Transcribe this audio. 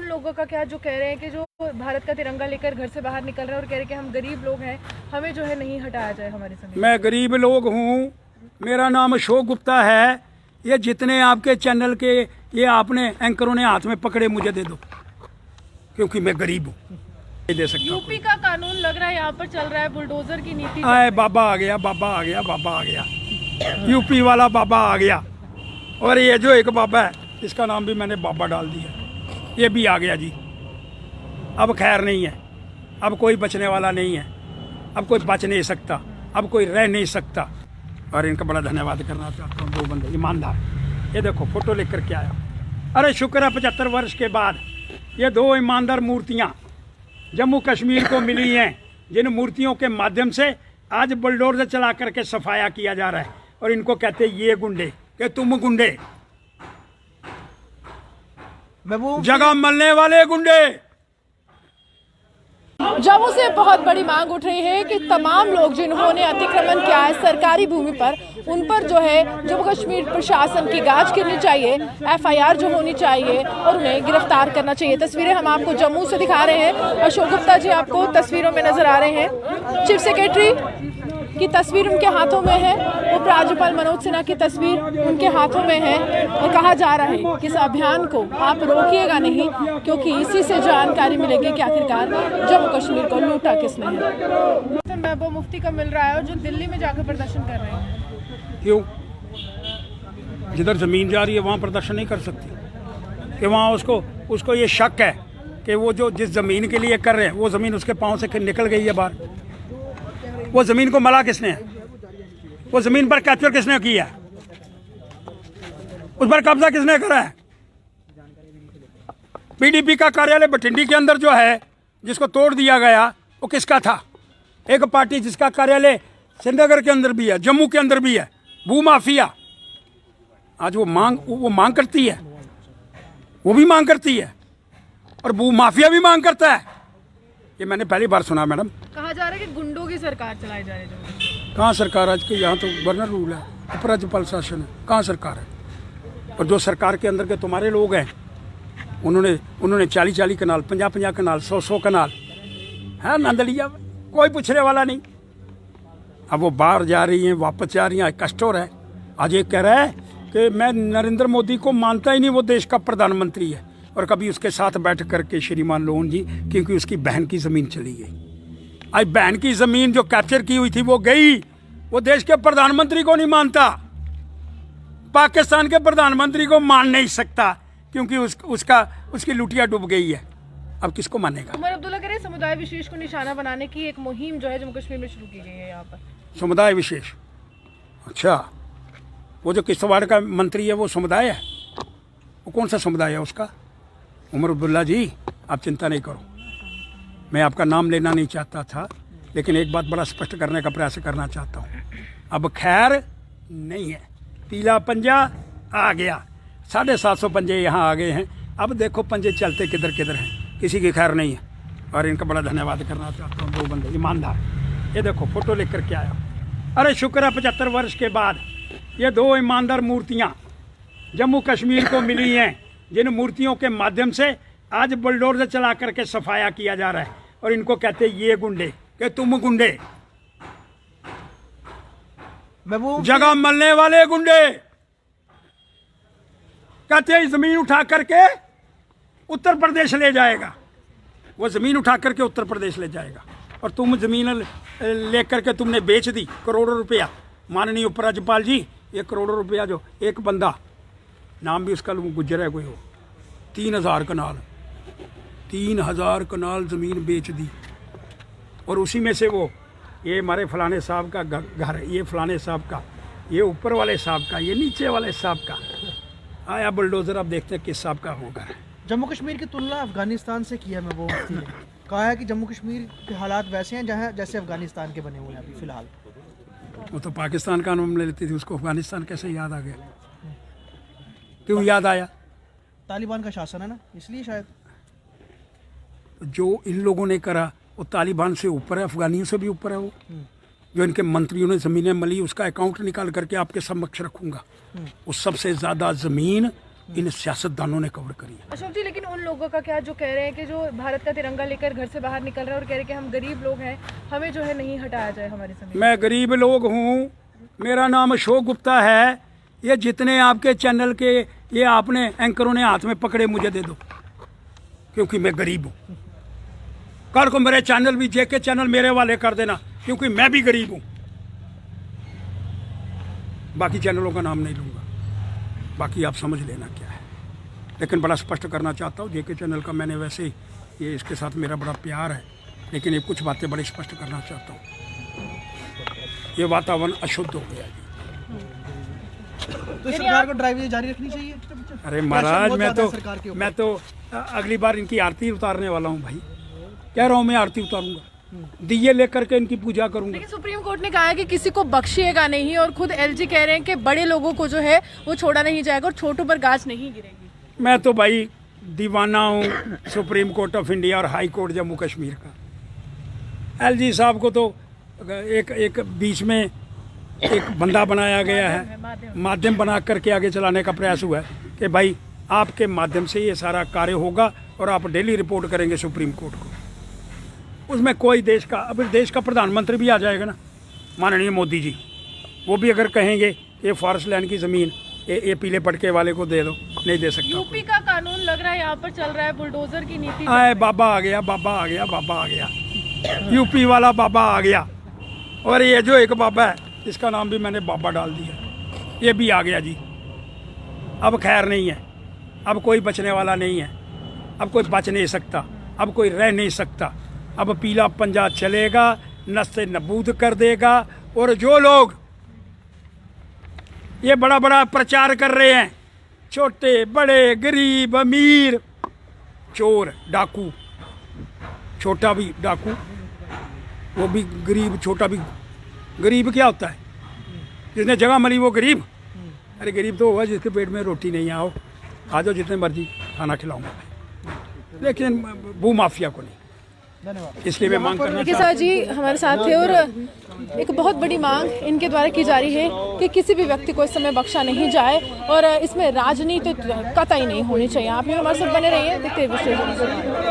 उन लोगों का क्या जो कह रहे हैं कि जो भारत का तिरंगा लेकर घर से बाहर निकल रहे हैं और कह रहे हैं कि हम गरीब लोग हैं, हमें जो है नहीं हटाया जाए हमारे समय। मैं गरीब लोग हूँ, मेरा नाम अशोक गुप्ता है। ये जितने आपके चैनल के ये आपने एंकरों ने हाथ में पकड़े मुझे दे दो, क्योंकि मैं गरीब हूँ, नहीं दे सकता। यूपी का कानून लग रहा है यहाँ पर चल रहा है, बुलडोजर की नीति। आए बाबा आ गया, बाबा आ गया, बाबा आ गया, यूपी वाला बाबा आ गया। और ये जो एक बाबा है इसका नाम भी मैंने बाबा डाल दिया, ये भी आ गया जी। अब खैर नहीं है, अब कोई बचने वाला नहीं है, अब कोई बच नहीं सकता, अब कोई रह नहीं सकता। और इनका बड़ा धन्यवाद करना चाहता हूँ, दो बंदे ईमानदार। ये देखो फोटो लेकर के आया। अरे शुक्र है 75 वर्ष के बाद ये दो ईमानदार मूर्तियाँ जम्मू कश्मीर को मिली हैं, जिन मूर्तियों के माध्यम से आज बुलडोजर चला करके सफाया किया जा रहा है। और इनको कहते हैं ये गुंडे, कि तुम गुंडे, जगह मलने वाले गुंडे। जम्मू से बहुत बड़ी मांग उठ रही है कि तमाम लोग जिन्होंने अतिक्रमण किया है सरकारी भूमि पर, उन पर जो है जम्मू कश्मीर प्रशासन की गाज करनी चाहिए, एफआईआर जो होनी चाहिए और उन्हें गिरफ्तार करना चाहिए। तस्वीरें हम आपको जम्मू से दिखा रहे हैं। अशोक गुप्ता जी आपको तस्वीरों में नजर आ रहे हैं। चीफ सेक्रेटरी की तस्वीर उनके हाथों में है, उपराज्यपाल मनोज सिन्हा की तस्वीर उनके हाथों में है। और कहा जा रहा है कि इस अभियान को आप रोकिएगा नहीं, क्योंकि इसी से जानकारी मिलेगी कि आखिरकार जम्मू कश्मीर को लूटा किसने है। महबूब मुफ्ती का मिल रहा है और जो दिल्ली में जाकर प्रदर्शन कर रहे हैं। क्यों? जिधर जमीन जा रही है वहाँ प्रदर्शन नहीं कर सकती? कि वहाँ उसको ये शक है कि वो जो जिस जमीन के लिए कर रहे हैं वो जमीन उसके पाँव से निकल गई है बाहर। वो जमीन को मला किसने है? वो जमीन पर कैप्चर किसने किया? उस पर कब्जा किसने करा है? पीडीपी का कार्यालय बठिंडी के अंदर जो है, जिसको तोड़ दिया गया, वो किसका था? एक पार्टी जिसका कार्यालय श्रीनगर के अंदर भी है, जम्मू के अंदर भी है, भू माफिया। आज वो मांग करती है, वो भी मांग करती है और भू माफिया भी मांग करता है। ये मैंने पहली बार सुना मैडम। कहा जा रहा है कि गुंडों की सरकार चलाई जा रही है। कहाँ सरकार? आज के यहाँ तो गवर्नर रूल है, उपराज्यपाल शासन है, कहाँ सरकार है? और जो सरकार के अंदर के तुम्हारे लोग हैं, उन्होंने 40 कनाल, 50 कनाल, 100 कनाल है नंद लिया, कोई पूछने वाला नहीं। अब वो बाहर जा रही हैं, वापस जा रही हैं, कष्ट हो रहा है। आज ये कह रहा है कि मैं नरेंद्र मोदी को मानता ही नहीं, वो देश का प्रधानमंत्री है। और कभी उसके साथ बैठ करके श्रीमान लोन जी, क्योंकि उसकी बहन की ज़मीन चली गई। आज बहन की ज़मीन जो कैप्चर की हुई थी वो गई, वो देश के प्रधानमंत्री को नहीं मानता, पाकिस्तान के प्रधानमंत्री को मान नहीं सकता, क्योंकि उसकी लुटिया डूब गई है। अब किसको मानेगा? उमर अब्दुल्ला कह रहे हैं समुदाय विशेष को निशाना बनाने की एक मुहिम जो है जम्मू कश्मीर में शुरू की गई है। यहाँ पर समुदाय विशेष, अच्छा, वो जो किश्तवाड़ का मंत्री है वो समुदाय है? वो कौन सा समुदाय है उसका? उमर अब्दुल्ला जी, आप चिंता नहीं करो, मैं आपका नाम लेना नहीं चाहता था, लेकिन एक बात बड़ा स्पष्ट करने का प्रयास करना चाहता हूँ। अब खैर नहीं है, पीला पंजा आ गया, 750 पंजे यहाँ आ गए हैं। अब देखो पंजे चलते किधर किधर हैं, किसी की खैर नहीं है। और इनका बड़ा धन्यवाद करना चाहता हूँ, दो बंदे ईमानदार। ये देखो फोटो लेकर के आया। अरे शुक्र है 75 वर्ष के बाद ये दो ईमानदार मूर्तियाँ जम्मू कश्मीर को मिली हैं, जिन मूर्तियों के माध्यम से आज बुलडोजर चला करके सफाया किया जा रहा है। और इनको कहते हैं ये गुंडे, कि तुम गुंडे, जगह मलने वाले गुंडे। कहते हैं जमीन उठा करके उत्तर प्रदेश ले जाएगा, वो जमीन उठा करके उत्तर प्रदेश ले जाएगा। और तुम जमीन लेकर के तुमने बेच दी, करोड़ों रुपया। माननीय उपराज्यपाल जी, ये करोड़ों रुपया जो एक बंदा, नाम भी उसका गुजर है कोई, हो 3000 कनाल ज़मीन बेच दी। और उसी में से वो ये हमारे फलाने साहब का घर है, ये फलाने साहब का, ये ऊपर वाले साहब का, ये नीचे वाले साहब का। आया बुलडोजर, अब देखते हैं किस साहब का होगा। जम्मू कश्मीर की तुलना अफगानिस्तान से किया मैं वो कहा है कि जम्मू कश्मीर के हालात वैसे हैं जहाँ जैसे अफगानिस्तान के बने हुए हैं अभी फिलहाल। वो तो पाकिस्तान का नाम ले लेती थी, उसको अफगानिस्तान कैसे याद आ गया? क्यों याद आया? तालिबान का शासन है ना, इसलिए शायद। जो इन लोगों ने करा वो तालिबान से ऊपर है, अफगानियों से भी ऊपर है। वो जो इनके मंत्रियों ने ज़मीनें मली, उसका अकाउंट निकाल करके आपके समक्ष रखूंगा। वो सबसे ज़्यादा ज़मीन इन सियासतदानों ने कवर करी है। अशोक जी, लेकिन उन लोगों का क्या जो कह रहे हैं कि जो भारत का तिरंगा लेकर घर से बाहर निकल रहे हैं और कह रहे हैं कि हम गरीब लोग हैं, हमें जो है नहीं हटाया जाए हमारे समय। मैं गरीब लोग हूँ, मेरा नाम अशोक गुप्ता है। ये जितने आपके चैनल के ये आपने एंकरों ने हाथ में पकड़े मुझे दे दो, क्योंकि मैं गरीब हूँ। कल को मेरे चैनल भी जेके चैनल मेरे वाले कर देना, क्योंकि मैं भी गरीब हूँ। बाकी चैनलों का नाम नहीं लूँगा, बाकी आप समझ लेना क्या है। लेकिन बड़ा स्पष्ट करना चाहता हूँ, जेके चैनल का मैंने वैसे ही ये इसके साथ मेरा बड़ा प्यार है, लेकिन ये कुछ बातें बड़ी स्पष्ट करना चाहता हूँ। ये वातावरण अशुद्ध हो गया जी। तो सरकार को ड्राइविंग जारी रखनी चाहिए। अरे महाराज, सरकार के ऊपर। मैं तो अगली बार इनकी आरती उतारने वाला हूँ भाई, कह रहा हूँ मैं आरती उतारूंगा, दिए लेकर के इनकी पूजा करूंगा। लेकिन सुप्रीम कोर्ट ने कहा है कि किसी को बख्शिएगा नहीं, और खुद एलजी कह रहे हैं कि बड़े लोगों को जो है वो छोड़ा नहीं जाएगा और छोटों पर गाज नहीं गिरेगी। मैं तो भाई दीवाना हूँ सुप्रीम कोर्ट ऑफ इंडिया और हाई कोर्ट जम्मू कश्मीर का। एलजी साहब को तो एक बीच में एक बंदा बनाया गया है, माध्यम बना करके आगे चलाने का प्रयास हुआ है कि भाई आपके माध्यम से ये सारा कार्य होगा और आप डेली रिपोर्ट करेंगे सुप्रीम कोर्ट को। उसमें कोई देश का, अब देश का प्रधानमंत्री भी आ जाएगा ना, माननीय मोदी जी, वो भी अगर कहेंगे ये फॉरेस्ट लैंड की ज़मीन ये पीले पटके वाले को दे दो, नहीं दे सकता। यूपी का कानून लग रहा है यहाँ पर चल रहा है, बुलडोजर की नीति। आए बाबा आ गया, बाबा आ गया, बाबा आ गया, यूपी वाला बाबा आ गया। और ये जो एक बाबा है, इसका नाम भी मैंने बाबा डाल दिया, ये भी आ गया जी। अब खैर नहीं है, अब कोई बचने वाला नहीं है, अब कोई बच नहीं सकता, अब कोई रह नहीं सकता। अब पीला पंजा चलेगा, नस्ते नबूद कर देगा। और जो लोग ये बड़ा बड़ा प्रचार कर रहे हैं, छोटे बड़े गरीब अमीर, चोर डाकू, छोटा भी डाकू, वो भी गरीब, छोटा भी गरीब। क्या होता है? जिसने जगह मिली वो गरीब। अरे गरीब तो होगा जिसके पेट में रोटी नहीं। आओ आ जाओ, जितने मर्जी खाना खिलाऊंगा, लेकिन भू माफिया को नहीं। धन्यवाद। इसलिए मैं मांग करना देखिए सर जी हमारे साथ थे, और एक बहुत बड़ी मांग इनके द्वारा की जा रही है कि किसी भी व्यक्ति को इस समय बख्शा नहीं जाए, और इसमें राजनीति कतई नहीं होनी चाहिए। आप भी हमारे साथ बने रहिए, देखते हैं विश्लेषण।